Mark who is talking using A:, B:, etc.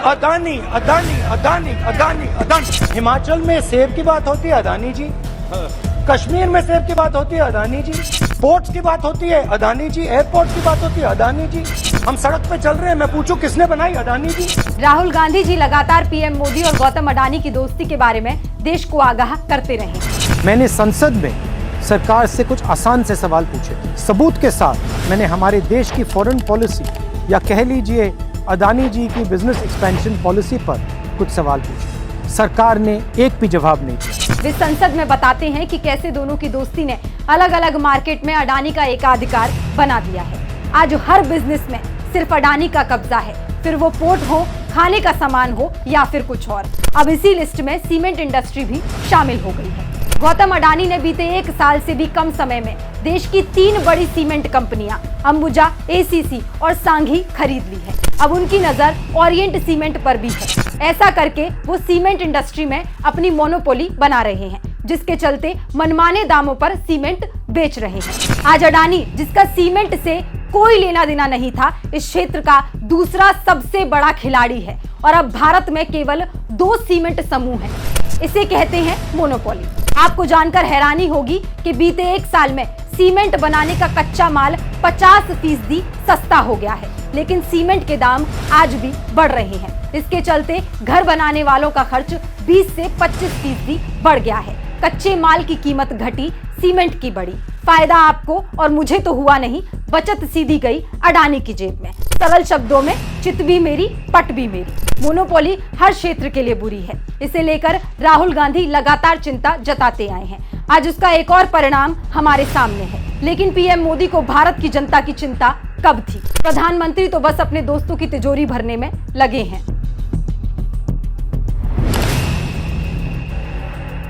A: अदानी अदानी अदानी अदानी अदानी। हिमाचल में सेब की बात होती है अदानी जी, कश्मीर में सेब की बात होती है अदानी जी, पोर्ट्स की बात होती है अदानी जी, एयरपोर्ट की बात होती है अदानी जी। हम सड़क पे चल रहे हैं, मैं पूछूं किसने बनाई? अदानी जी।
B: राहुल गांधी जी लगातार पीएम मोदी और गौतम अडानी की दोस्ती के बारे में देश को आगाह करते रहे।
C: मैंने संसद में सरकार से कुछ आसान से सवाल पूछे, सबूत के साथ मैंने हमारे देश की फॉरेन पॉलिसी या कह लीजिए अदानी जी की बिजनेस एक्सपेंशन पॉलिसी पर कुछ सवाल पूछे। सरकार ने एक भी जवाब नहीं दिया।
B: वे संसद में बताते हैं कि कैसे दोनों की दोस्ती ने अलग अलग मार्केट में अडानी का एकाधिकार बना दिया है। आज हर बिजनेस में सिर्फ अडानी का कब्जा है, फिर वो पोर्ट हो, खाने का सामान हो या फिर कुछ और। अब इसी लिस्ट में सीमेंट इंडस्ट्री भी शामिल हो गई है। गौतम अडानी ने बीते 1 साल से भी कम समय में देश की 3 बड़ी सीमेंट कंपनियां अंबुजा, एसीसी और सांघी खरीद ली है। अब उनकी नजर ओरिएंट सीमेंट पर भी है। ऐसा करके वो सीमेंट इंडस्ट्री में अपनी मोनोपोली बना रहे हैं, जिसके चलते मनमाने दामों पर सीमेंट बेच रहे हैं। आज अडानी, जिसका सीमेंट से कोई लेना देना नहीं था, इस क्षेत्र का दूसरा सबसे बड़ा खिलाड़ी है और अब भारत में केवल 2 सीमेंट समूह हैं। इसे कहते हैं मोनोपोली। आपको जानकर हैरानी होगी कि बीते 1 साल में सीमेंट बनाने का कच्चा माल 50% सस्ता हो गया है, लेकिन सीमेंट के दाम आज भी बढ़ रहे हैं। इसके चलते घर बनाने वालों का खर्च 20 से 25% बढ़ गया है। कच्चे माल की कीमत घटी, सीमेंट की बढ़ी। फायदा आपको और मुझे तो हुआ नहीं, बचत सीधी गई अडानी की जेब में। सरल शब्दों में चित भी मेरी, पट भी मेरी। मोनोपोली हर क्षेत्र के लिए बुरी है। इसे लेकर राहुल गांधी लगातार चिंता जताते आए हैं। आज उसका एक और परिणाम हमारे सामने है। लेकिन पीएम मोदी को भारत की जनता की चिंता कब थी? प्रधानमंत्री तो बस अपने दोस्तों की तिजोरी भरने में लगे हैं।